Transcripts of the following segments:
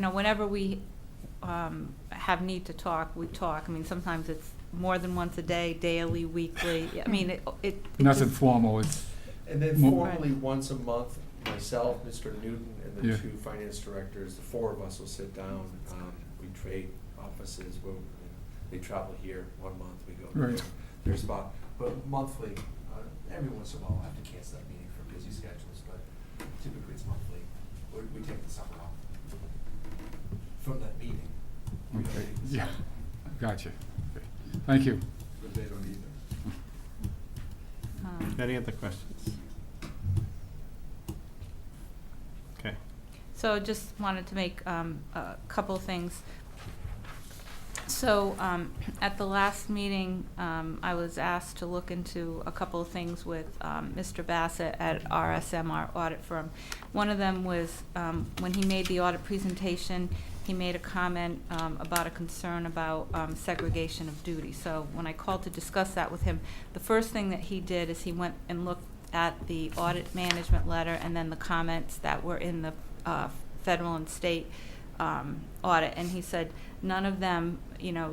whenever we have need to talk, we talk. I mean, sometimes it's more than once a day, daily, weekly. I mean, it Nothing just, formal, it's, And then formally, once a month, myself, Mr. Newton, and the Yeah. two finance directors, the four of us will sit down. We trade offices. They travel here 1 month, we go Right. there. There's about, but monthly, every once in a while, I have to cancel that meeting for busy schedules, but typically it's monthly. We take the summer off from that meeting. We don't okay, take the yeah, summer. gotcha. Okay. Thank you. But they don't either. Any other questions? Okay. So just wanted to make a couple things. So at the last meeting, I was asked to look into a couple of things with Mr. Bassett at RSM, our audit firm. One of them was when he made the audit presentation, he made a comment about a concern about segregation of duty. So when I called to discuss that with him, the first thing that he did is he went and looked at the audit management letter and then the comments that were in the federal and state audit, and he said none of them,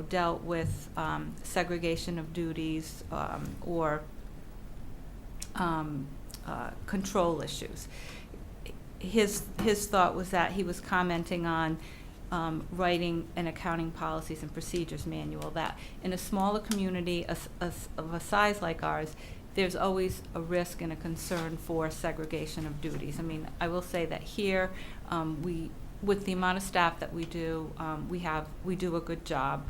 dealt with segregation of duties or control issues. His thought was that he was commenting on writing an accounting policies and procedures manual, that in a smaller community of a size like ours, there's always a risk and a concern for segregation of duties. I mean, I will say that here, with the amount of staff that we do, we do a good job.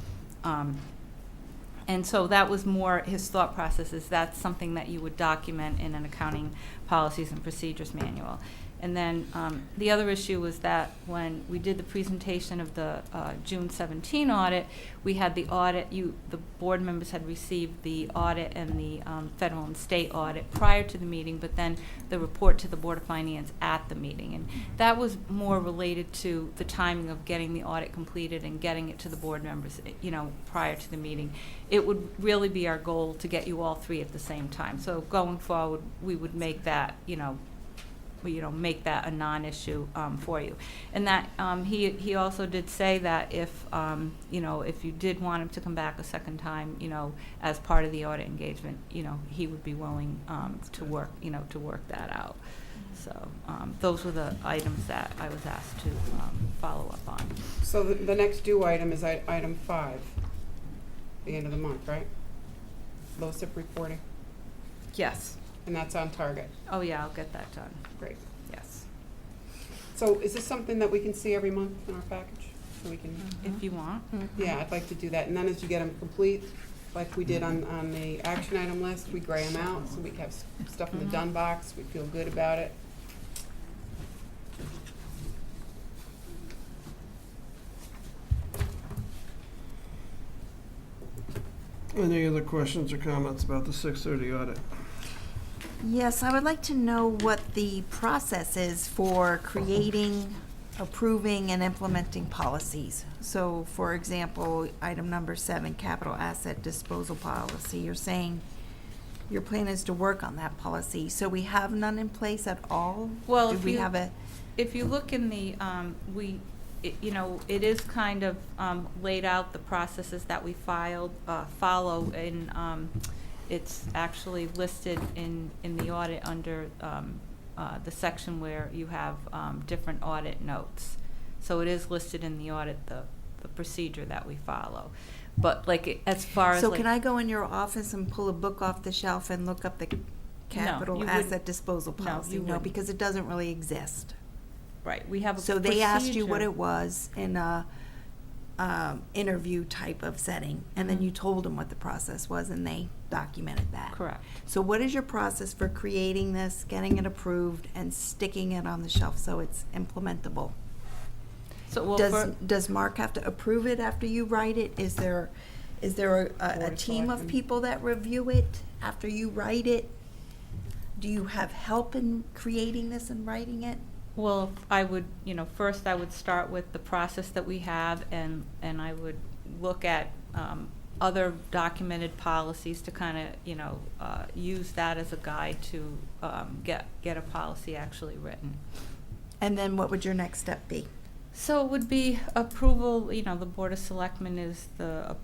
And so that was more his thought process, is that's something that you would document in an accounting policies and procedures manual. And then the other issue was that when we did the presentation of the June 17 audit, we had the audit, the board members had received the audit and the federal and state audit prior to the meeting, but then the report to the Board of Finance at the meeting. And that was more related to the timing of getting the audit completed and getting it to the board members, prior to the meeting. It would really be our goal to get you all three at the same time. So going forward, we would make that, make that a non-issue for you. And that he also did say that if you did want him to come back a second time, as part of the audit engagement, he would be willing to work that out. So those were the items that I was asked to follow up on. So the next due item is item 5, the end of the month, right? LoCIP reporting, Yes. and that's on target. Oh yeah, I'll get that done. Great. Yes. So is this something that we can see every month in our package? So we can, If you want. yeah, I'd like to do that. And then as you get them complete, like we did on the action item list, we gray them out, so we have stuff in the done box, we feel good about it. Any other questions or comments about the 6:30 audit? Yes, I would like to know what the process is for creating, approving, and implementing policies. So, for example, item number 7, capital asset disposal policy, you're saying your plan is to work on that policy. So we have none in place at all? Well, Do if we you- have a, If you look in the, it is kind of laid out the processes that we follow in, it's actually listed in the audit under the section where you have different audit notes. So it is listed in the audit, the procedure that we follow. But as far as so can I go in your office and pull a book off the shelf and look up the capital you asset wouldn't. disposal No, policy? you No, wouldn't. because it doesn't really exist. Right, we have a So they asked you what procedure. it was in a interview type of setting, and then you told them what the process was, and they documented that. Correct. So what is your process for creating this, getting it approved, and sticking it on the shelf so it's implementable? So, well, Does Mark have to approve it after you write it? Is there a Board of team of Selectmen. people that review it after you write it? Do you have help in creating this and writing it? well, I would, first I would start with the process that we have, and I would look at other documented policies to kind of, use that as a guide to get a policy actually written. And then what would your next step be? So it would be approval, you know, the Board of Selectmen is the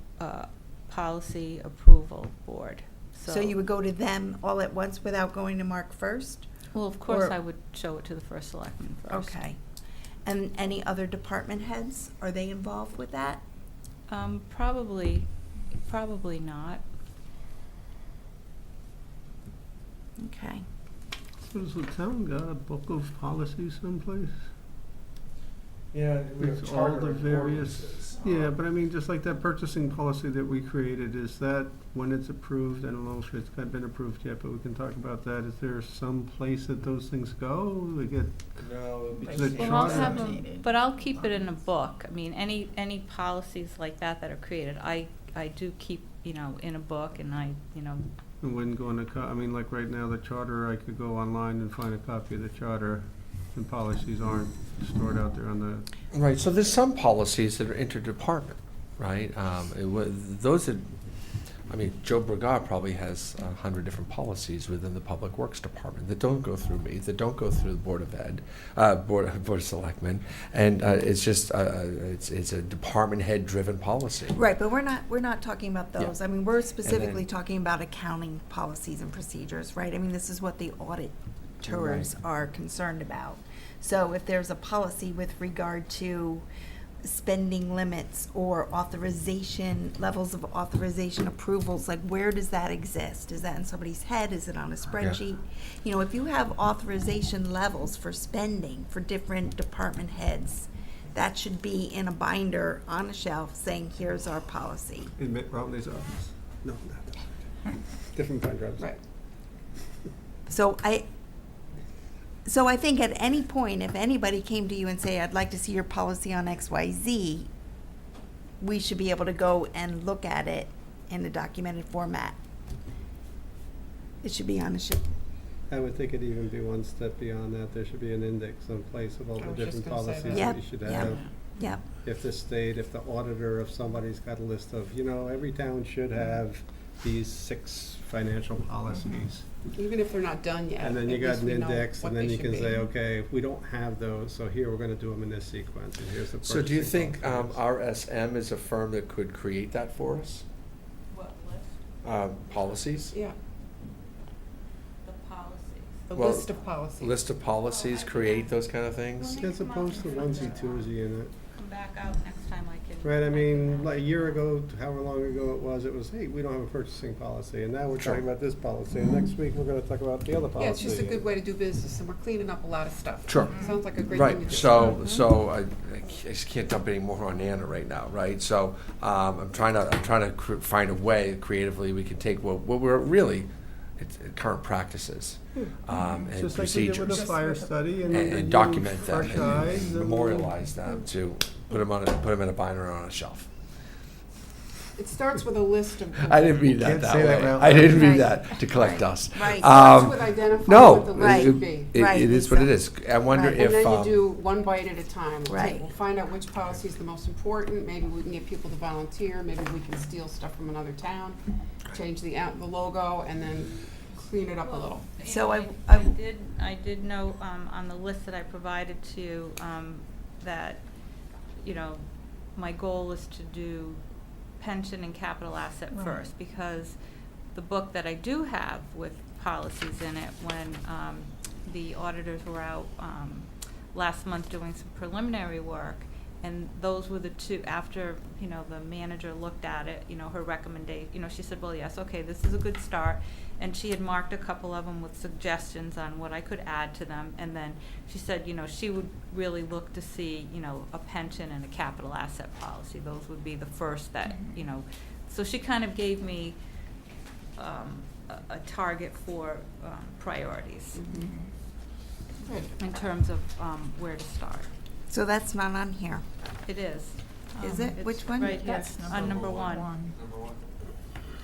policy approval board. So you would go to them all at once without going to Mark first? Well, of course, or- I would show it to the first selectman first. Okay. And any other department heads, are they involved with that? Probably not. Okay. So has the town got a book of policies someplace? Yeah, we have With all charter the and various, ordinances. yeah, but I mean, just like that purchasing policy that we created, is that when it's approved, I don't know if it's been approved yet, but we can talk about that. Is there some place that those things go? We get, No, it would be Is it just. Well, I'll charter? have them, but I'll keep it in a book. I mean, any policies like that are created, I do keep, you know, in a book, and I, you know, and when going to, I mean, like right now, the charter, I could go online and find a copy of the charter, and policies aren't stored out there on the, Right, so there's some policies that are interdepartment, right? Those that, I mean, Joe Bergat probably has 100 different policies within the Public Works Department that don't go through me, that don't go through the Board of Ed, Board of Selectmen, and it's just, it's a department head-driven policy. Right, but we're not talking about Yeah. those. I mean, we're specifically then- talking about accounting policies and procedures, right? I mean, this is what the auditors are concerned about. So if there's a policy with regard to spending limits or authorization, levels of authorization approvals, like where does that exist? Is that in somebody's head? Is it on a spreadsheet? You know, if you have authorization levels for spending for different department heads, that should be in a binder on a shelf saying, here's our policy. in Mitt Romney's office. No, not different binder. Right. So I think at any point, if anybody came to you and say, I'd like to see your policy on XYZ, we should be able to go and look at it in a documented format. It should be on a sheet. I would think it'd even be one step beyond that. There should be an index in place of all I the was just different gonna say policies that. Yep, that you should yep. have. Yep, If the state, if the auditor of somebody's got a list of, you know, every town should have these 6 financial policies. Even if they're not done yet. And then you at got least an we know index, what and then they you should can be. say, okay, we don't have those, so here, we're gonna do them in this sequence, and here's the So do you purchasing think policies. RSM is a firm that could create that for us? what list? Policies? Yeah, The policies. the Well, list of policies. List of policies, create those kind of things? As opposed to onesie-twosie in it. Come back out next time I can. Right, I mean, like a year ago, however long ago it was, hey, we don't have a purchasing policy, and now we're Sure. talking about this policy, and next week, we're gonna talk about the other policy. Yeah, it's just a good way to do business, and we're cleaning up a lot of stuff. Sure. Sounds like a great thing to Right, do. so I just can't dump any more on Anna right now, right? So I'm trying to find a way creatively we can take what we're really, it's current practices and Just like we did with the procedures. fire study, and. And you document them fresh eyes and memorialize them to put them in a binder on a shelf. It starts with a list of. I didn't mean Can't that say that that way. out I didn't mean Right. that to collect dust. right. Starts with identifying No, what the list should be. Right, it is what it Lisa. is. I wonder Right. if. And then you do one bite at a time. Right. We'll find out which policy is the most important, maybe we can get people to volunteer, maybe we can steal stuff from another town, change the logo, and then clean it up a little. You So know, I- I did note on the list that I provided to you that, you know, my goal is to do pension and capital asset Right. first, because the book that I do have with policies in it, when the auditors were out last month doing some preliminary work, and those were the two, after, you know, the manager looked at it, you know, her recommendation, you know, she said, well, yes, okay, this is a good start. And she had marked a couple of them with suggestions on what I could add to them. And then she said, you know, she would really look to see, you know, a pension and a capital asset policy. Those would be the first that, you know, so she kind of gave me a target for priorities Good. in terms of where to start. So that's not on here, It is. is it? It's Which one? Right here, That's on number one. one. Number one.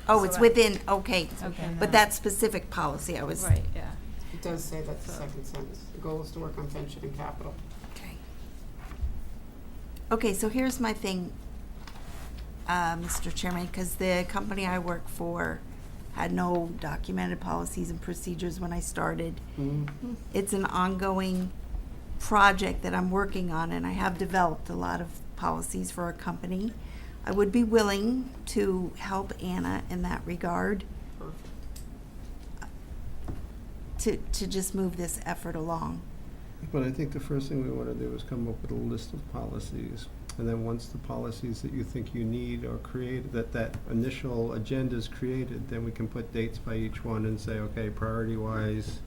Oh, So it's that- within, okay. Okay. But that specific policy, I was. Right, yeah. It does say that's the So- second sentence. The goal is to work on pension and capital. Okay. Okay, so here's my thing, Mr. Chairman, because the company I work for had no documented policies and procedures when I started. Mhm. It's an ongoing project that I'm working on, and I have developed a lot of policies for a company, I would be willing to help Anna in that regard to just move this effort along. But I think the first thing we want to do is come up with a list of policies. And then once the policies that you think you need are created, that initial agenda is created, then we can put dates by each one and say, okay, priority-wise,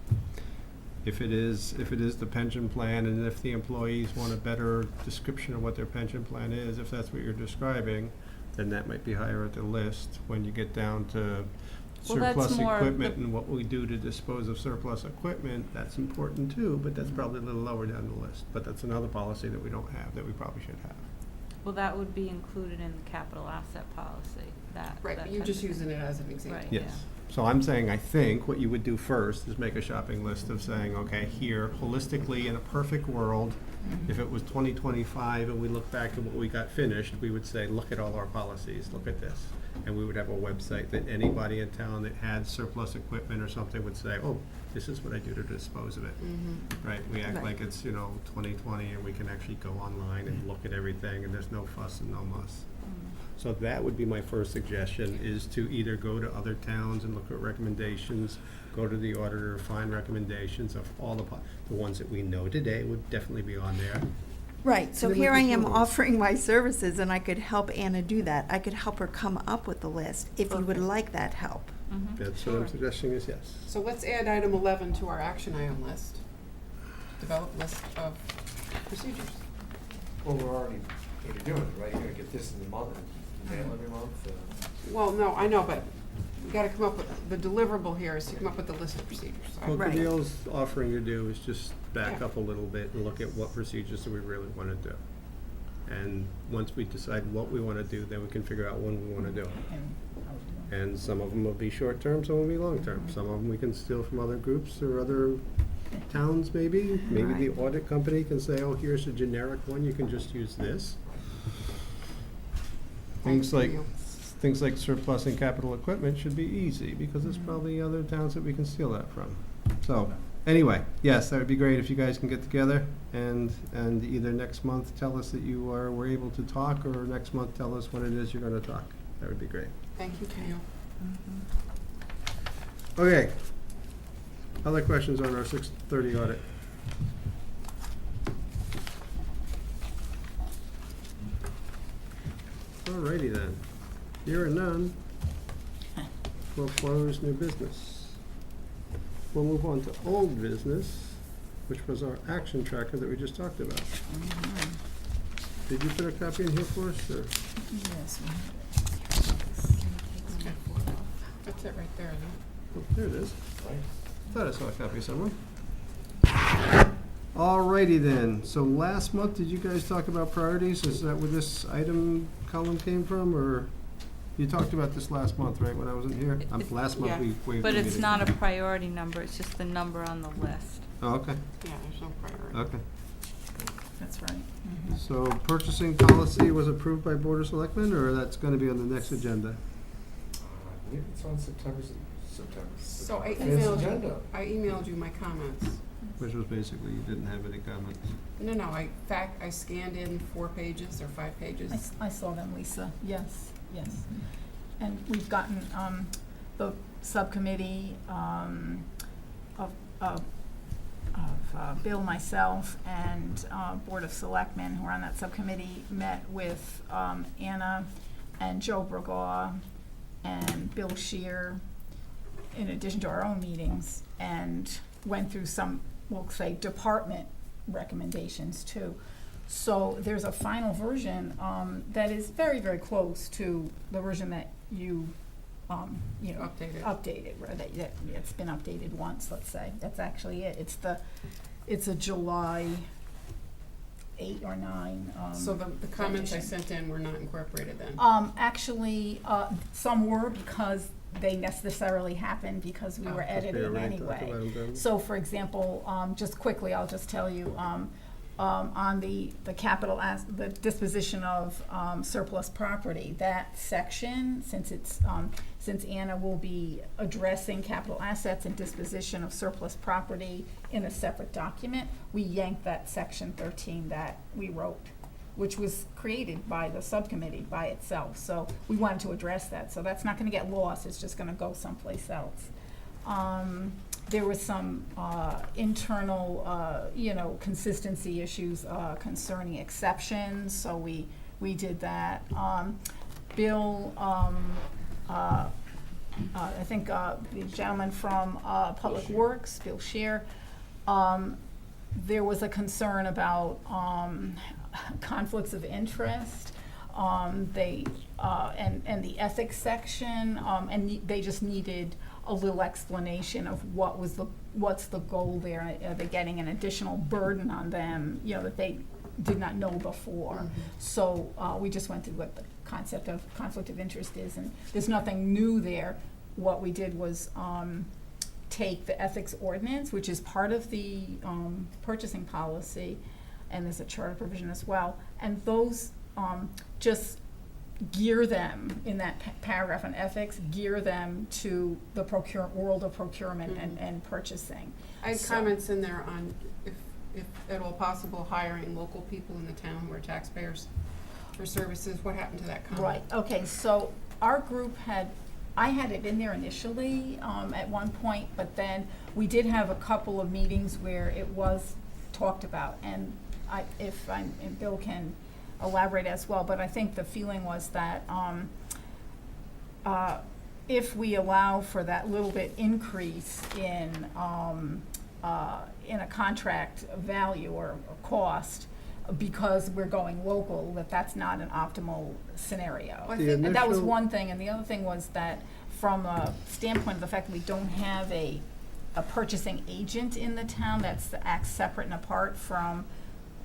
if it is the pension plan, and if the employees want a better description of what their pension plan is, if that's what you're describing, then that might be higher at the list. When you get down to Well, that's surplus more equipment the- and what we do to dispose of surplus equipment, that's important too, but that's probably a little lower down the list. But that's another policy that we don't have, that we probably should have. Well, that would be included in the capital asset policy, that. Right, that you're type just of thing. using it as an example. Right. Yes. Yeah. So I'm saying, I think what you would do first is make a shopping list of saying, okay, here, holistically, in a perfect world, if it was 2025 and we look back at what we got finished, we would say, look at all our policies, look at this. And we would have a website that anybody in town that had surplus equipment or something would say, oh, this is what I do to dispose of it. Right? We act Right. like it's, 2020 and we can actually go online and look at everything and there's no fuss and no muss. So that would be my first suggestion, is to either go to other towns and look at recommendations, go to the auditor, find recommendations of all the ones that we know today would definitely be on there. Right, so And then here we I can am fill those. offering my services, and I could help Anna do that. I could help her come up with the list, if you would Perfect. like that help. Mhm. That's what I'm Sure. suggesting is yes. So let's add item 11 to our action item list. Develop list of procedures. Well, we're already doing it, right? You're gonna get this in the month, mail every month. Well, no, I know, but we gotta come up with, the deliverable here is to come up with a list of procedures. What Right. Camille's offering to do is just back Yeah. up a little bit and look at what procedures do we really want to do. And once we decide what we want to do, then we can figure out when we want to do it. And some of them will be short-term, some will be long-term. Some of them we can steal from other groups or other towns, maybe. Maybe the Right. audit company can say, oh, here's a generic one, you can just use this. Thanks, Camille. Things like surplus and capital equipment should be easy, because there's probably other towns that we can steal that from. So, anyway, yes, that would be great if you guys can get together and either next month tell us that were able to talk, or next month tell us when it is you're gonna talk. That would be great. Thank you, Camille. Okay. Other questions on our 6:30 audit? Alrighty then. Here and none. We'll close new business. We'll move on to old business, which was our action tracker that we just talked about. Did you put a copy in here for us, or? Yes, That's it right there, isn't it? Oh, there it is. Right? Thought I saw a copy somewhere. Alrighty then, so last month, did you guys talk about priorities? Is that where this item column came from, or? You talked about this last month, right, when I wasn't here? Last month Yeah. we waived the But it's meeting. not a priority number, it's just the number on the list. Oh, okay, Yeah, there's no priority. okay. that's right. So purchasing policy was approved by Board of Selectmen, or that's gonna be on the next agenda? I believe it's on September. So I It's emailed agenda. you, I emailed you my comments. Which was basically, you didn't have any comments. No, I scanned in 4 pages or 5 pages. I saw them, Lisa, yes, yes. And we've gotten, the subcommittee, of Bill, myself, and, Board of Selectmen who are on that subcommittee met with, Anna and Joe Bragaw and Bill Shear, in addition to our own meetings, and went through some, we'll say, department recommendations too. So there's a final version that is very, very close to the version that you updated, or that it's been updated once, let's say. That's actually it. It's a July 8 or 9. So the comments I edition. sent in were not incorporated then? Actually, some were, because they necessarily happened because we were Oh. editing anyway. So for example, just quickly, I'll just tell you, on the capital, the disposition of surplus property, that section, since Anna will be addressing capital assets and disposition of surplus property in a separate document, we yanked that section 13 that we wrote, which was created by the subcommittee by itself. So we wanted to address that. So that's not gonna get lost, it's just gonna go someplace else. There was some internal, consistency issues concerning exceptions, so we did that. Bill, I think the gentleman from Public Works, Bill Scheer, there was a concern about conflicts of interest. They and the ethics section, and they just needed a little explanation of what's the goal there. Are they getting an additional burden on them, that they did not know before? Mhm. So we just went through what the concept of conflict of interest is, and there's nothing new there. What we did was take the ethics ordinance, which is part of the purchasing policy, and there's a charter provision as well, and those just gear them in that paragraph on ethics, gear them to the world of procurement and purchasing. I had So- comments in there on if at all possible, hiring local people in the town who are taxpayers for services. What happened to that comment? Right, okay, so our group I had it in there initially, at one point, but then we did have a couple of meetings where it was talked about, and and Bill can elaborate as well, but I think the feeling was that, if we allow for that little bit increase in a contract value or cost, because we're going local, that's not an optimal scenario. Well, I The think- And that was initial- one thing, and the other thing was that from a standpoint of the fact that we don't have a purchasing agent in the town that acts separate and apart from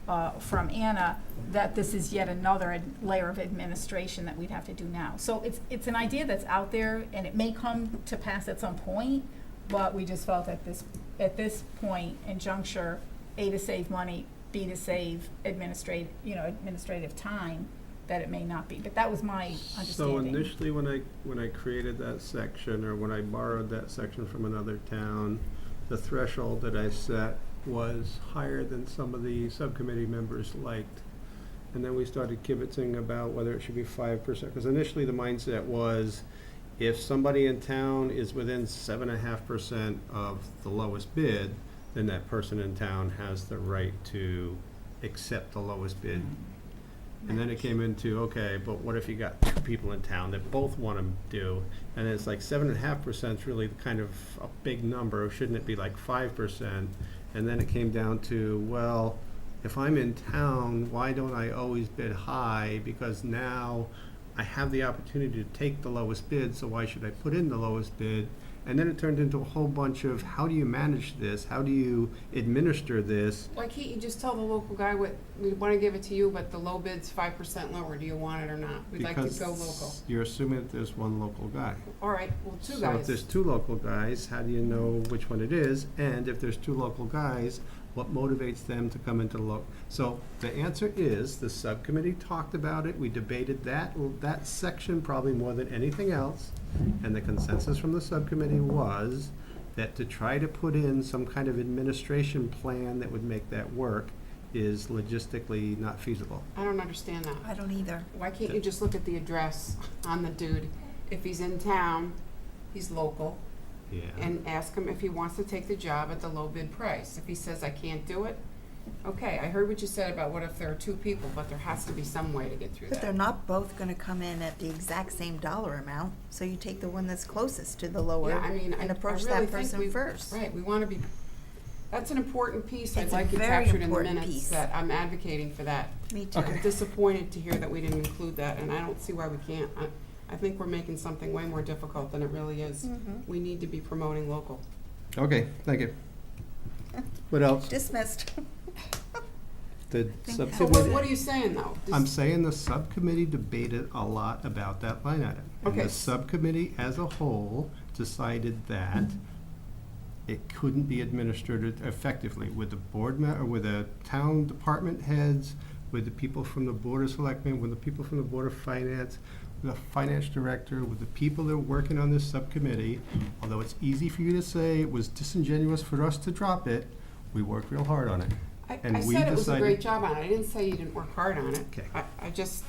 Anna, that this is yet another layer of administration that we'd have to do now. So it's an idea that's out there, and it may come to pass at some point, but we just felt at this point and juncture, A, to save money, B, to save administrative time, that it may not be. But that was my So understanding. initially, when I created that section, or when I borrowed that section from another town, the threshold that I set was higher than some of the subcommittee members liked. And then we started kibitzing about whether it should be 5%, because initially the mindset was, if somebody in town is within 7.5% of the lowest bid, then that person in town has the right to accept the lowest bid. And then it came into, okay, but what if you got two people in town that both want to do? And it's like 7.5% is really kind of a big number. Shouldn't it be like 5%? And then it came down to, well, if I'm in town, why don't I always bid high? Because now I have the opportunity to take the lowest bid, so why should I put in the lowest bid? And then it turned into a whole bunch of, how do you manage this? How do you administer this? Why can't you just tell the local guy we want to give it to you, but the low bid's 5% lower, do you want it or not? We'd like to Because go local. you're assuming that there's one local guy. All right, well, two So guys. if there's two local guys, how do you know which one it is? And if there's two local guys, what motivates them to come into the local? So the answer is, the subcommittee talked about it, we debated that section probably more than anything else. And the consensus from the subcommittee was that to try to put in some kind of administration plan that would make that work is logistically not feasible. I don't understand that. I don't either. Why can't you just look at the address on the dude? If he's in town, he's local, Yeah. and ask him if he wants to take the job at the low bid price. If he says, I can't do it, okay, I heard what you said about what if there are two people, but there has to be some way to get through But they're that. not both gonna come in at the exact same dollar amount, so you take the one that's closest to the lower Yeah, I mean, and I approach really that think person we- first. Right, we want to be, that's an important piece. I'd It's a like it very captured in the important minutes, piece. that I'm advocating for that. Me too. I'm disappointed to hear that we didn't include that, and I don't see why we can't. I think we're making something way more difficult than it really is. Mhm. We need to be promoting local. Okay, thank you. What else? Dismissed. The So So subcommittee. what are you saying, though? I'm saying the subcommittee debated a lot about that line item. And Okay. the subcommittee as a whole decided that it couldn't be administered effectively with the board or with the town department heads, with the people from the Board of Selectmen, with the people from the Board of Finance, with the finance director, with the people that are working on this subcommittee. Although it's easy for you to say it was disingenuous for us to drop it, we worked real hard on it. And I we said it was a decided- great job on it. I didn't say you didn't work hard on it. Okay. I just,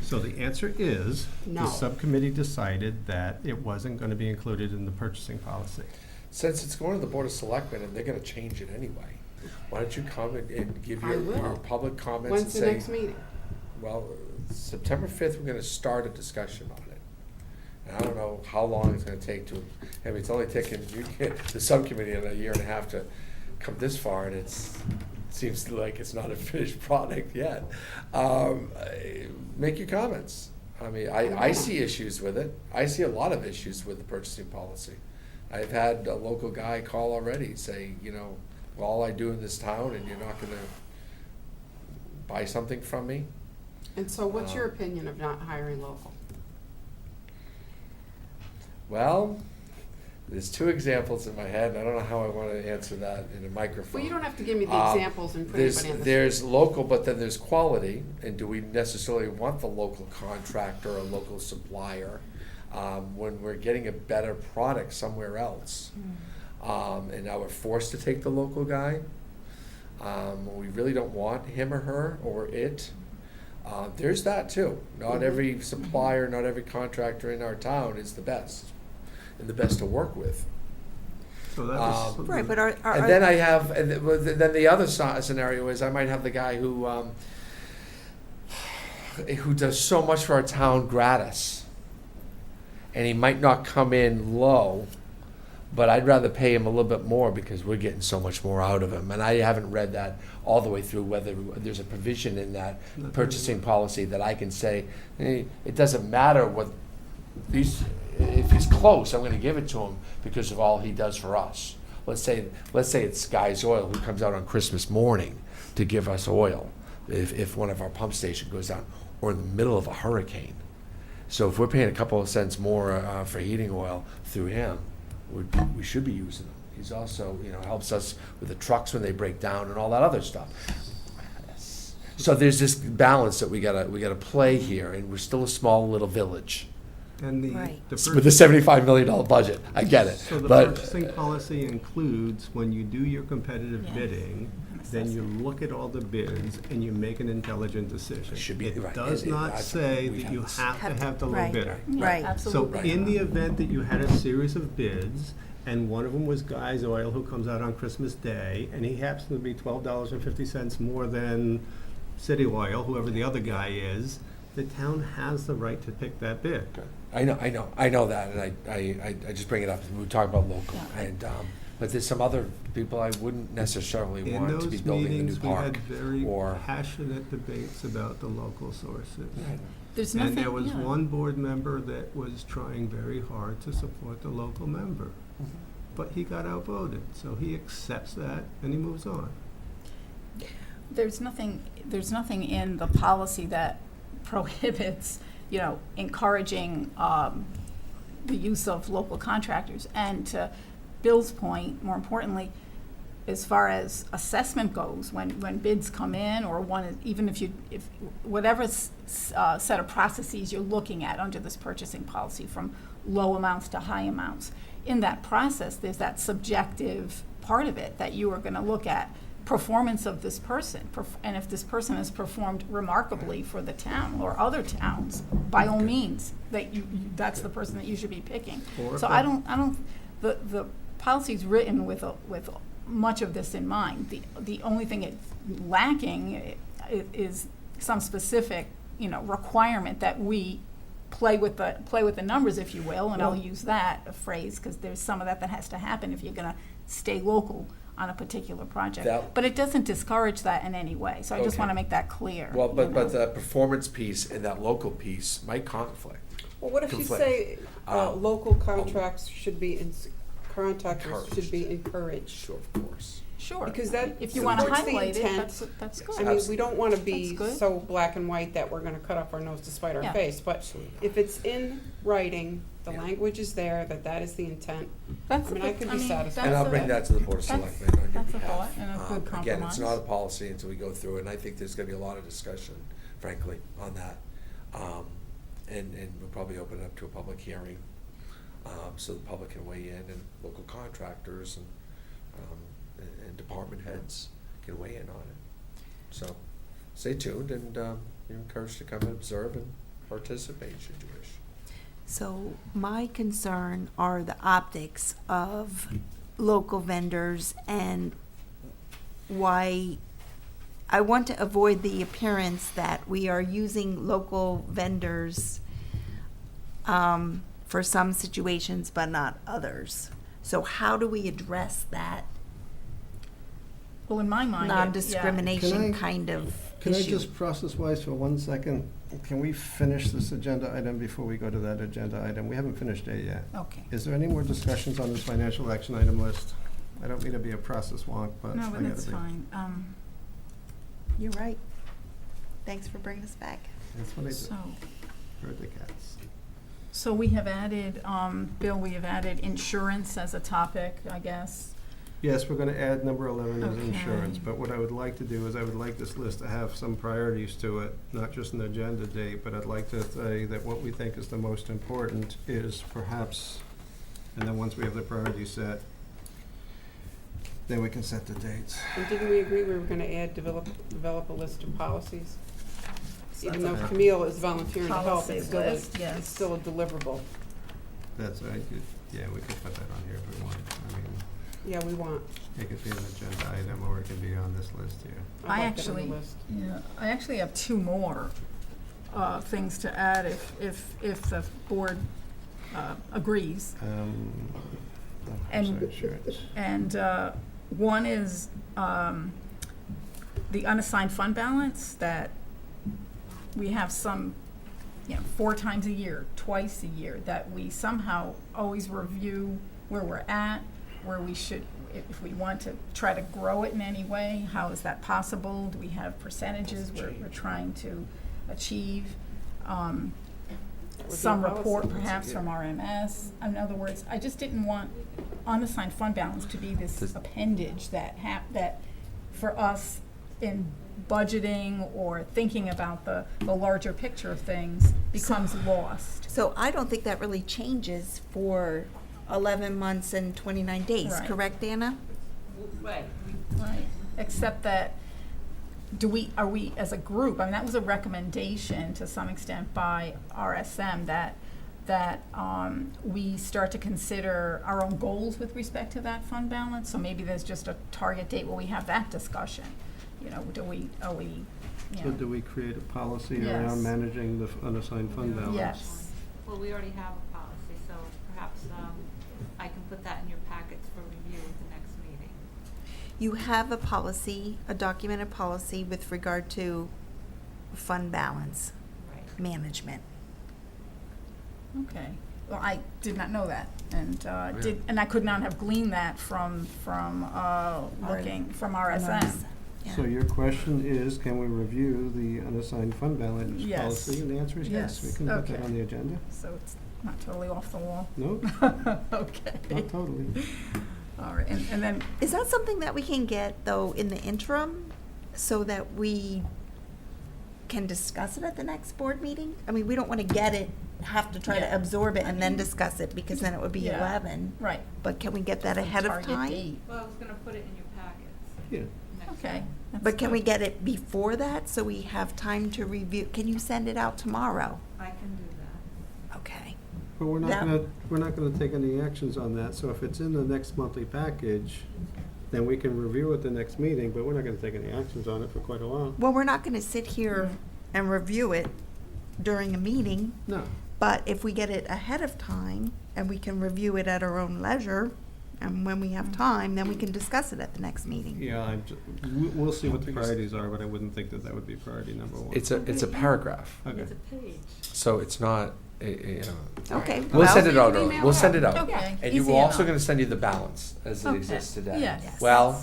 So the answer is, No. the subcommittee decided that it wasn't gonna be included in the purchasing policy. Since it's going to the Board of Selectmen and they're gonna change it anyway, why don't you come and give I your will. public comments and when's the say, next meeting? well, September 5th, we're gonna start a discussion on it. And I don't know how long it's gonna take to, I mean, it's only taken the subcommittee in a year and a half to come this far, and seems like it's not a finished product yet. Make your comments. I mean, I see issues with it. I see a lot of issues with the purchasing policy. I've had a local guy call already, say, well, all I do in this town, and you're not gonna buy something from me? And so what's your opinion of not hiring local? Well, there's two examples in my head, and I don't know how I want to answer that in a microphone. Well, you don't have to give me the examples and put anybody on the There's spot. local, but then there's quality, and do we necessarily want the local contractor or local supplier when we're getting a better product somewhere else? And now we're forced to take the local guy. We really don't want him or her or it. There's that too. Not every supplier, not every contractor in our town is the best, and the best to work with. So that was. Right, but are And then I have, then the other scenario is I might have the guy who does so much for our town gratis, and he might not come in low, but I'd rather pay him a little bit more because we're getting so much more out of him. And I haven't read that all the way through, whether there's a provision in that purchasing policy that I can say, hey, it doesn't matter what if he's close, I'm gonna give it to him because of all he does for us. Let's say it's Guy's Oil who comes out on Christmas morning to give us oil if one of our pump station goes down, or in the middle of a hurricane. So if we're paying a couple of cents more for heating oil through him, we should be using him. He's also, helps us with the trucks when they break down and all that other stuff. So there's this balance that we gotta play here, and we're still a small little village And Right. with a $75 million budget. I get it, So the but purchasing policy includes, when you do your competitive Yeah. bidding, then you look at all the bids and you make an intelligent decision. Should be, It right. does not say we've that had you this. have to have the low Right. bidder. Right. So Absolutely. in the event that you had a series of bids, and one of them was Guy's Oil, who comes out on Christmas Day, and he happens to be $12.50 more than City Oil, whoever the other guy is, the town has the right to pick that bid. I know that, and I just bring it up, we talk about local, Yeah. and, but there's some other people I wouldn't necessarily In want to be those building a new meetings, we had park, very or. passionate debates about the local sources. There's And nothing, there was yeah. one board member that was trying very hard to support the local member. But he got outvoted, so he accepts that and he moves on. There's nothing in the policy that prohibits, encouraging the use of local contractors. And to Bill's point, more importantly, as far as assessment goes, when bids come in, or even if whatever set of processes you're looking at under this purchasing policy, from low amounts to high amounts, in that process, there's that subjective part of it that you are going to look at performance of this person, and if this person has performed remarkably for the town or other towns, by all means, that's the person that you should be picking. Or So if I it- don't. The policy's written with much of this in mind. The only thing it's lacking is some specific, requirement that we play with the numbers, if you will, and I'll Well- use that phrase because there's some of that has to happen if you're going to stay local on a particular project. But it doesn't discourage that in any way. So I just Okay. want to make that clear. Well, you but know. the performance piece and that local piece might conflict. Well, what if you conflict. say Contractors local contracts should be, contractors should be encouraged? Sure, of course. Sure. Because that If you wanna supports the highlight it, intent. that's I good. mean, we don't wanna be That's good. so black and white that we're gonna cut off our nose to spite our Yeah. face, but Absolutely. if it's in writing, the Yeah. language is there, that is the intent. That's I a mean, I good- could be mean, satisfied. And I'll that's bring a- that to the Board of that's- Selectmen on your that's a behalf. thought and a good Again, it's compromise. not a policy until we go through it, and I think there's gonna be a lot of discussion, frankly, on that. And we'll probably open it up to a public hearing, so the public can weigh in, and local contractors and department heads can weigh in on it. So, stay tuned, and you're encouraged to come and observe and participate should you wish. So my concern are the optics of local vendors and why I want to avoid the appearance that we are using local vendors for some situations but not others. So how do we address that Well, in my mind, non-discrimination Can I- kind of Can I issue? just process-wise for 1 second, can we finish this agenda item before we go to that agenda item? We haven't finished A yet. Okay. Is there any more discussions on this financial action item list? I don't mean to be a process wonk, but No, I but gotta that's be. fine. You're right. Thanks for bringing us back. That's what I do. So, Herd the cats. so we have added, Bill, we have added insurance as a topic, I guess. Yes, we're gonna add number 11 as Okay. insurance, but what I would like to do is I would like this list to have some priorities to it, not just an agenda date, but I'd like to say that what we think is the most important is perhaps, and then once we have the priorities set, then we can set the dates. And didn't we agree we were gonna add, develop a list of policies? Even though Okay. Camille is volunteering to help, Policy it's still, list, yes. it's still a deliverable. That's, yeah, we could put that on here if we want. I mean, Yeah, we want. it could be an agenda item or it could be on this list here. I'd I like that on the actually, list. yeah, I actually have two more things to add if the board agrees. I'm And- sorry, insurance. And one is the unassigned fund balance that we have some, 4 times a year, twice a year, that we somehow always review where we're at, where we should, if we want to try to grow it in any way, how is that possible? Do we have percentages we're trying to achieve? That would be Some a policy. report perhaps from RMS. In other words, I just didn't want unassigned fund balance to be this appendage that that for us in budgeting or thinking about the larger picture of things becomes lost. So I don't think that really changes for 11 months and 29 days, Right. correct, Anna? Right. Right. Except that, are we as a group, I mean, that was a recommendation to some extent by RSM that we start to consider our own goals with respect to that fund balance. So maybe there's just a target date where we have that discussion. So do we create a policy Yes. around managing the unassigned fund balance? Yes. Well, we already have a policy, so perhaps I can put that in your packets for review at the next meeting. You have a policy, a documented policy with regard to fund balance Right. management. Okay. Well, I did not know that, and and I could not have gleaned that from looking from RSM. Yeah. So your question is, can we review the unassigned fund balance Yes. policy? And the answer is yes. We Yes. can put that Okay. on the agenda. So it's not totally off the wall. No, Okay. not totally. All right, and then Is that something that we can get, though, in the interim, so that we can discuss it at the next board meeting? I mean, we don't want to get it, have to try to Yeah. absorb it and then discuss it, because then it would be Yeah. 11. right. But can we get that ahead of Target time? date. Well, I was gonna put it in your packets Yeah. next Okay. time. that's But can we good. get it before that, so we have time to review? Can you send it out tomorrow? I can do that. Okay. But we're not That- gonna take any actions on that, so if it's in the next monthly package, then we can review it the next meeting, but we're not gonna take any actions on it for quite a while. Well, we're not going to sit here and review it during a meeting, No. but if we get it ahead of time and we can review it at our own leisure, and when we have time, then we can discuss it at the next meeting. Yeah, we'll see what the priorities are, but I wouldn't think that would be priority number one. It's a paragraph, Okay. It's a page. so it's not, Okay. We'll well, send it out, Email we'll it send it out. out. Okay. And you Easy were also enough. gonna send you the balance as it Okay. exists today. Yes. Well,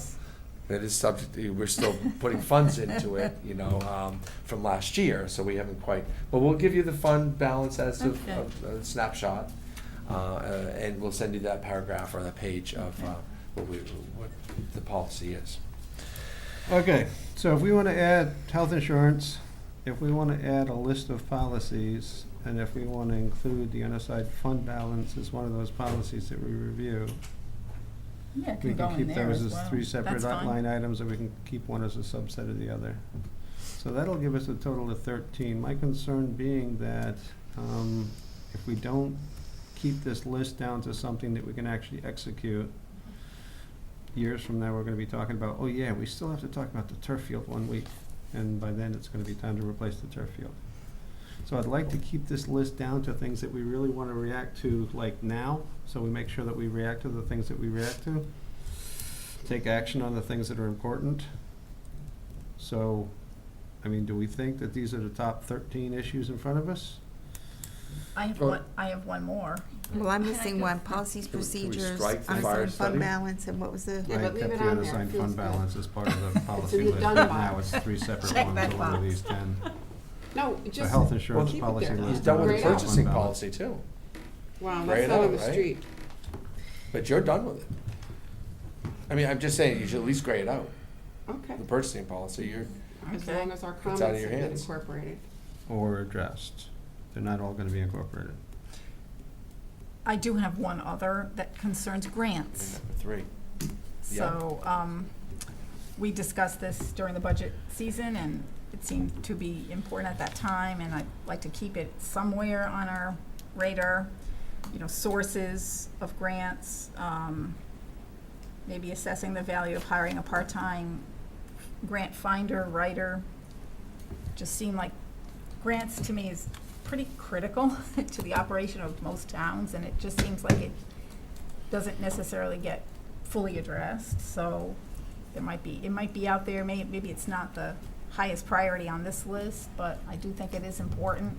It is subject, we're still putting funds into it, you know, from last year, so we haven't quite, but we'll give you the fund balance as of Okay. a snapshot. And we'll send you that paragraph or that page of what the policy is. Okay, so if we want to add health insurance, if we want to add a list of policies, and if we want to include the unassigned fund balance as one of those policies that we review, Yeah, it we can go can in keep there those as as well. three separate That's fine. line items, or we can keep one as a subset of the other. So that'll give us a total of 13. My concern being that if we don't keep this list down to something that we can actually execute, years from now, we're gonna be talking about, oh yeah, we still have to talk about the turf field one week, and by then, it's gonna be time to replace the turf field. So I'd like to keep this list down to things that we really wanna react to, like now, so we make sure that we react to the things that we react to. Take action on the things that are important. So, I mean, do we think that these are the top 13 issues in front of us? I have one more. Well, I'm missing one, policies, Can we procedures, strike the fire unassigned study? fund balance, and what was the? Yeah, I but leave kept it the on there. unassigned Feels fund good. balance as part of the policy in the list, done but box. now it's three separate Check ones that over box. these 10. No, The just, health insurance keep it policy there. list. He's done with the Grayed out. purchasing Fund balance. policy too, wow, Grayed that's not on out, the right? street. but you're done with it. I mean, I'm just saying, you should at least gray it out. Okay, The purchasing policy, you're, as Okay. long as our It's comments out have of your been hands. incorporated. Or addressed. They're not all gonna be incorporated. I do have one other that concerns grants. number 3. So, we discussed this during the budget season, and it seemed to be important at that time, and I'd like to keep it somewhere on our radar. You know, sources of grants, maybe assessing the value of hiring a part-time grant finder, writer. Just seem like grants to me is pretty critical to the operation of most towns, and it just seems like it doesn't necessarily get fully addressed, so it might be out there, maybe it's not the highest priority on this list, but I do think it is important.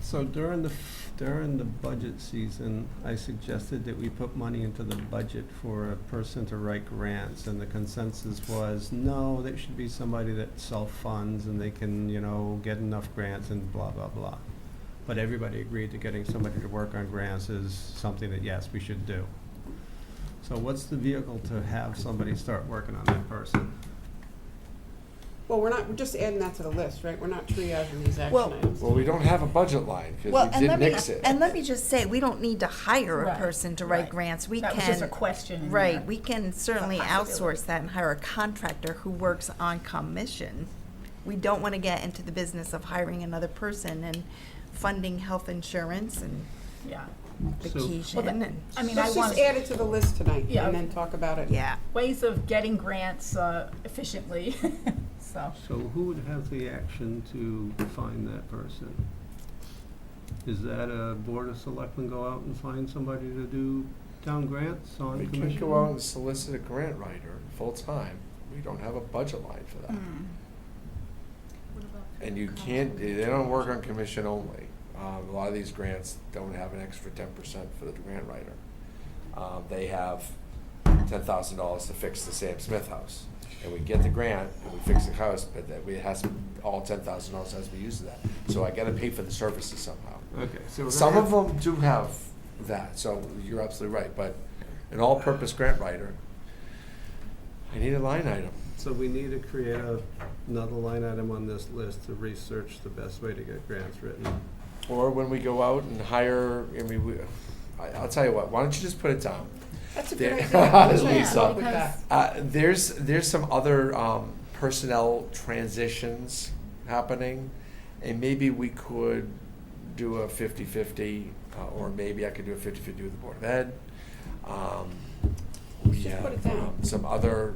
So during the budget season, I suggested that we put money into the budget for a person to write grants, and the consensus was, no, there should be somebody that self-funds and they can, you know, get enough grants and blah, blah, blah. But everybody agreed that getting somebody to work on grants is something that, yes, we should do. So what's the vehicle to have somebody start working on that person? Well, we're just adding that to the list, right? We're not triaging these action Well- items. Well, we don't have a budget line, Well, because we did nix it. and let me just say, we don't need to hire a Right, person to write right. grants. We That was just a can, question in right, there. we can certainly possibility. outsource that and hire a contractor who works on commission. We don't want to get into the business of hiring another person and funding health insurance and Yeah, vacation Well, and, I mean, Let's just add it to the list tonight Yeah. and then talk about it. yeah. ways of getting grants efficiently, so. So who would have the action to find that person? Is that a board of selectmen go out and find somebody to do town grants on We commission? can go out and solicit a grant writer full-time. We don't have a budget line for that. Hmm. And you can't, they don't work on commission only. A lot of these grants don't have an extra 10% for the grant writer. They have $10,000 to fix the Sam Smith house. And we get the grant, and we fix the house, but that it has, all $10,000 has to be used to that. So I gotta pay for the services somehow. Okay, so we're Some gonna of them do have that, so you're absolutely right, but an all-purpose grant writer, I need a line item. So we need to create another line item on this list to research the best way to get grants written. Or when we go out and hire, I mean, I'll tell you what, why don't you just put it down? That's a There- good idea. Let's try to Lisa. come up with that. There's some other personnel transitions happening, and maybe we could do a 50-50, or maybe I could do a 50-50 with the Board of Ed. We Just put it have down. some other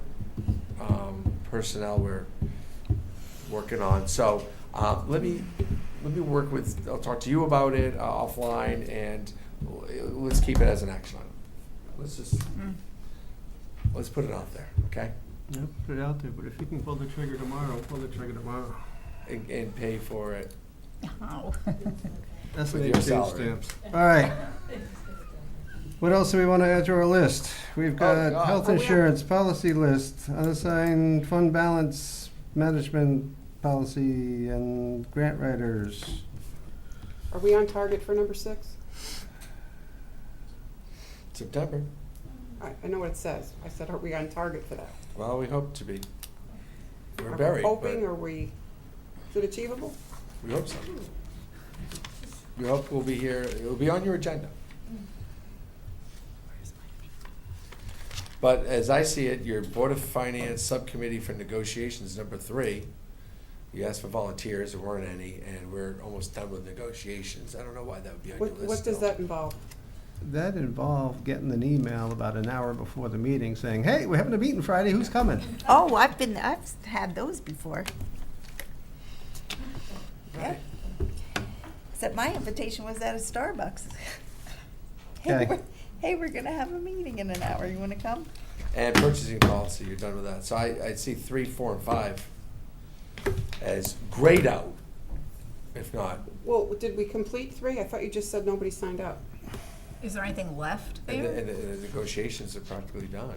personnel we're working on. So let me work with, I'll talk to you about it offline, and let's keep it as an action item. Let's put it out there, okay? Yeah, put it out there, but if you can pull the trigger tomorrow, pull the trigger tomorrow. And pay for it. Oh. That's With an your exchange salary. stamps. All right. What else do we want to add to our list? We've got God. health Oh, we have- insurance policy list, unassigned fund balance management policy, and grant writers. Are we on target for number 6? September. I know what it says. I said, are we on target for that? Well, we hope to be. We're Are we buried, hoping, but or is it achievable? we hope so. We hope we'll be here, it'll be on your agenda. But as I see it, your Board of Finance Subcommittee for Negotiations, number 3, you asked for volunteers, there weren't any, and we're almost done with negotiations. I don't know why that would be on your list What does still. that involve? That involved getting an email about an hour before the meeting saying, hey, we're having a meeting Friday, who's coming? Oh, I've had those before. Right. Except my invitation was at a Starbucks. Okay. Hey, we're gonna have a meeting in an hour. You wanna come? And purchasing policy, you're done with that. So I see 3, 4, and 5 as grayed out, if not. Well, did we complete 3? I thought you just said nobody signed up. Is there anything left And there? the negotiations are practically done.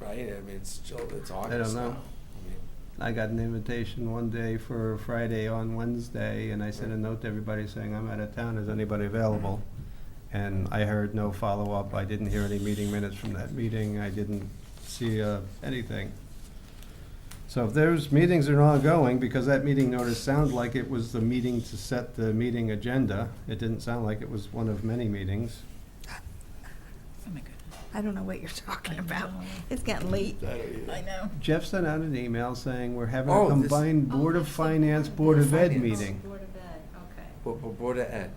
Right, I mean, it's August now. I don't know. I mean, I got an invitation one day for Friday on Wednesday, and I sent a note to everybody saying, I'm out of town, is anybody available? And I heard no follow-up, I didn't hear any meeting minutes from that meeting, I didn't see anything. So if those meetings are ongoing, because that meeting notice sounded like it was the meeting to set the meeting agenda, it didn't sound like it was one of many meetings. Oh my goodness. I don't know what you're talking I about. know. It's getting late. I know. Jeff sent out an email saying we're having Oh, a this- combined Board of Finance, Board of Ed meeting. Board of Ed, okay. Board of Ed,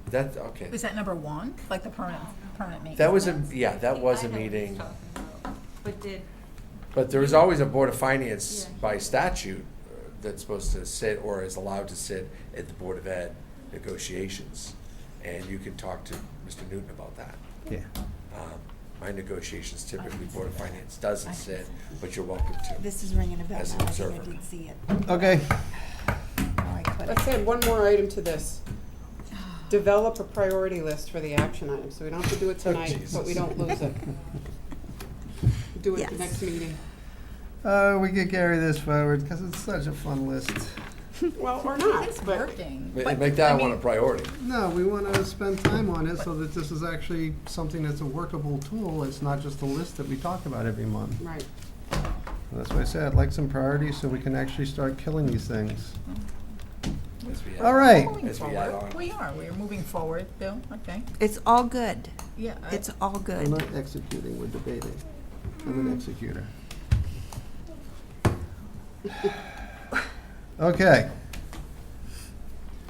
that's, okay. Is that number 1, like the permanent maintenance? That was a, That's- yeah, I that think was I a know what he's meeting. talking about. But did, But there is always a Board of Finance Yeah. by statute that's supposed to sit or is allowed to sit at the Board of Ed negotiations. And you can talk to Mr. Newton about that. Yeah. My negotiations typically Board of Finance doesn't sit, but you're welcome to. This is ringing a bell As now. an I think I observer. did see it. Okay, Oh, I couldn't. Let's add one more item to this. Develop a priority list for the action items, so we don't have to do it tonight, but we Jesus. don't lose it. Do it at the Yes. next meeting. we could carry this forward, because it's such a fun list. Well, or not, It's but working. Make that one a priority. No, we want to spend time on it so that this is actually something that's a workable tool. It's not just a list that we talk about every month. right. And that's why I said I'd like some priorities so we can actually start killing these things. As we add- All right. Moving As we add forward. on. We are. We're moving forward, Bill. Okay. It's all good. Yeah. It's all We're good. not executing, we're debating. I'm an executor. Okay.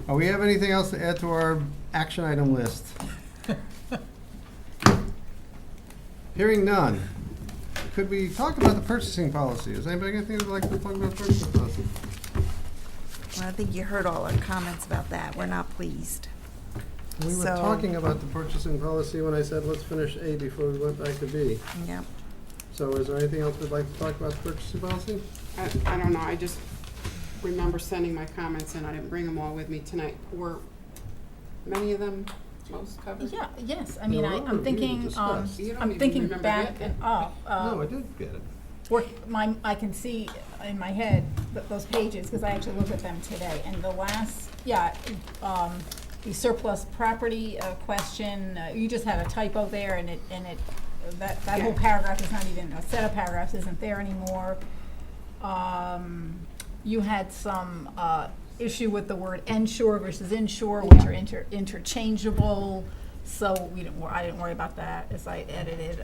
We have anything else to add to our action item list? Hearing none. Could we talk about the purchasing policy? Is anybody got anything they'd like to talk about purchasing policy? Well, I think you heard all our comments about that. We're not pleased. We were So- talking about the purchasing policy when I said, let's finish A before we went back to B. Yep. So is there anything else we'd like to talk about the purchasing policy? I don't know, I just remember sending my comments in, I didn't bring them all with me tonight. Were many of them most covered? Yeah, yes, I mean, There are I'm reviews thinking, discussed. You don't I'm even thinking remember back that, and, No, oh, I did get it. I can see in my head those pages, because I actually looked at them today, and the last, the surplus property question, you just had a typo there, and that whole Yeah. paragraph is not even, a set of paragraphs isn't there anymore. You had some, issue with the word ensure versus insure, which are interchangeable, so I didn't worry about that as I edited.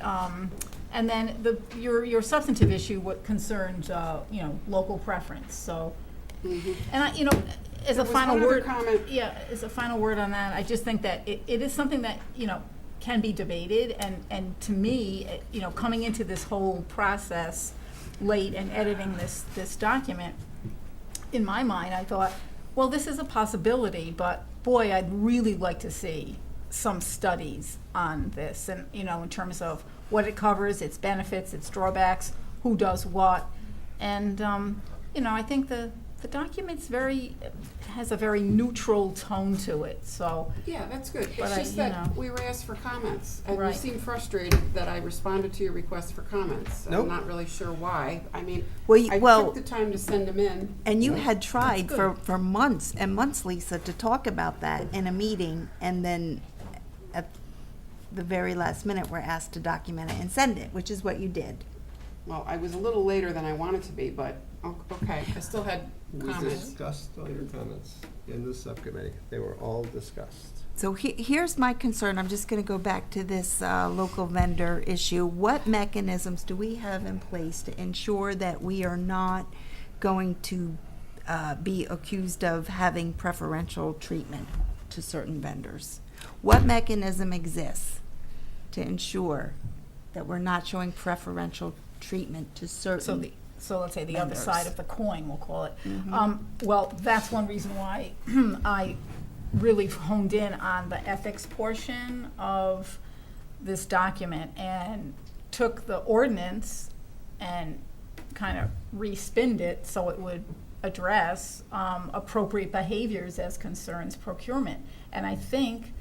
And then your substantive issue, what concerned, local preference, so. Mhm. And as a There was final one other word. comment. Yeah, as a final word on that, I just think that it is something that, can be debated, and to me, coming into this whole process late and editing this document, in my mind, I thought, well, this is a possibility, but boy, I'd really like to see some studies on this, and, in terms of what it covers, its benefits, its drawbacks, who does what, and, I think the The document's has a very neutral tone to it, so, Yeah, that's good. But It's I- just you that know. we were asked for comments, and you Right. seemed frustrated that I responded to your request for comments. Nope. I'm not really sure why. I mean, Well, I well, took the time to send them in. and you had tried That's for, good. for months and months, Lisa, to talk about that in a meeting, and then at the very last minute, we're asked to document it and send it, which is what you did. Well, I was a little later than I wanted to be, but, okay, I still had We comments. discussed all your comments in the subcommittee. They were all discussed. So here's my concern, I'm just gonna go back to this local vendor issue. What mechanisms do we have in place to ensure that we are not going to be accused of having preferential treatment to certain vendors? What mechanism exists to ensure that we're not showing preferential treatment to certain? so let's say the other Vendors. side of the coin, we'll call it. Mhm. Well, that's one reason why I really honed in on the ethics portion of this document and took the ordinance and kind of re-spinned it so it would address appropriate behaviors as concerns procurement. And I think,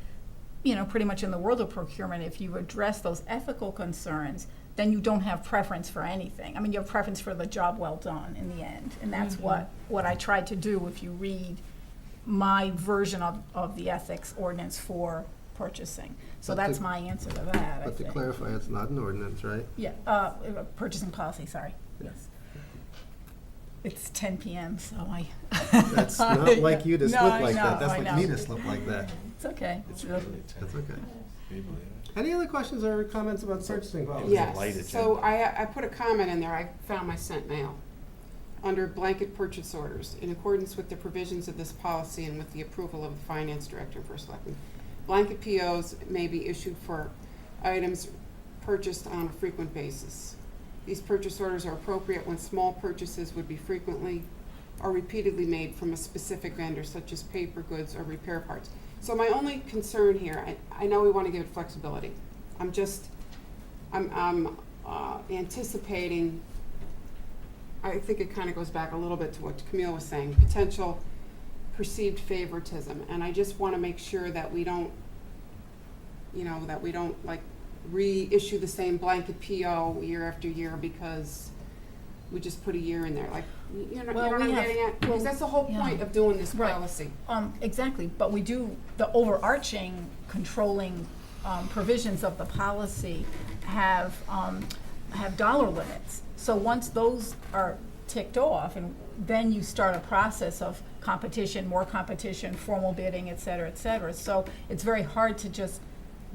pretty much in the world of procurement, if you address those ethical concerns, then you don't have preference for anything. I mean, you have preference for the job well done in the end. And that's what I tried to do if you read my version of the ethics ordinance for purchasing. So But that's to- my answer to that, I But to think. clarify, it's not an ordinance, right? Yeah, purchasing policy, sorry, yes. It's 10 PM, so I. That's not like you to slip No, I like know, that. That's I like know. me to slip like that. It's okay. It's really That's okay. Any other questions or comments about purchasing policy? Yes, so I put a comment in there, I found my sent mail. Under blanket purchase orders, in accordance with the provisions of this policy and with the approval of the finance director and first selectman, blanket POs may be issued for items purchased on a frequent basis. These purchase orders are appropriate when small purchases would be frequently or repeatedly made from a specific vendor, such as paper goods or repair parts. So my only concern here, I know we want to give it flexibility. I'm anticipating, I think it kind of goes back a little bit to what Camille was saying, potential perceived favoritism. And I just want to make sure that we don't, like reissue the same blanket PO year after year because we just put a year in there. Like, you know Well, what we I'm have- getting at? Because well, that's the whole yeah. point of doing this Right. policy. Exactly, but we do, the overarching controlling provisions of the policy have dollar limits. So once those are ticked off, and then you start a process of competition, more competition, formal bidding, et cetera, et cetera. So it's very hard to just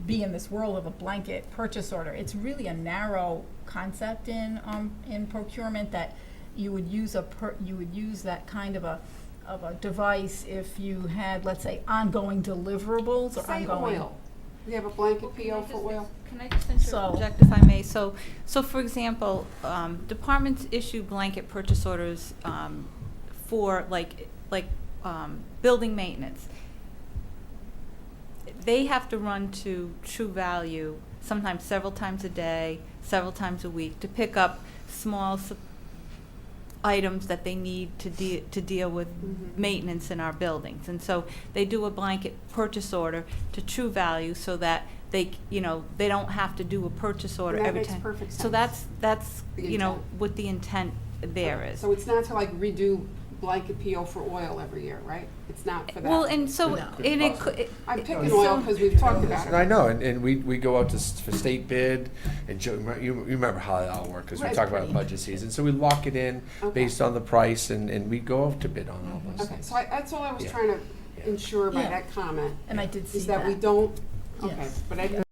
be in this world of a blanket purchase order. It's really a narrow concept in procurement that you would use that kind of a device if you had, let's say, ongoing deliverables or Say ongoing. oil. We have a blanket PO for oil. Can I just So- interject if I may? So for example, departments issue blanket purchase orders for like building maintenance. They have to run to True Value sometimes several times a day, several times a week to pick up small items that they need to deal with Mhm. maintenance in our buildings. And so they do a blanket purchase order to True Value so that they don't have to do a purchase order And that every makes time. perfect So sense. that's The intent. what the intent there is. So it's not to like redo blanket PO for oil every year, right? It's not for that. Well, and so, No. and it could. I'm picking so- oil because we've talked about it. I know, and we go out to for state bid, and you remember how that all works, because we Right. talk about budget season, so we lock it in Okay. based on the price, and we go out to bid on all those Okay, things. so that's all I was Yeah. trying to Yeah. ensure by Yeah. that comment, And I did see is that we don't, okay, Yes. but I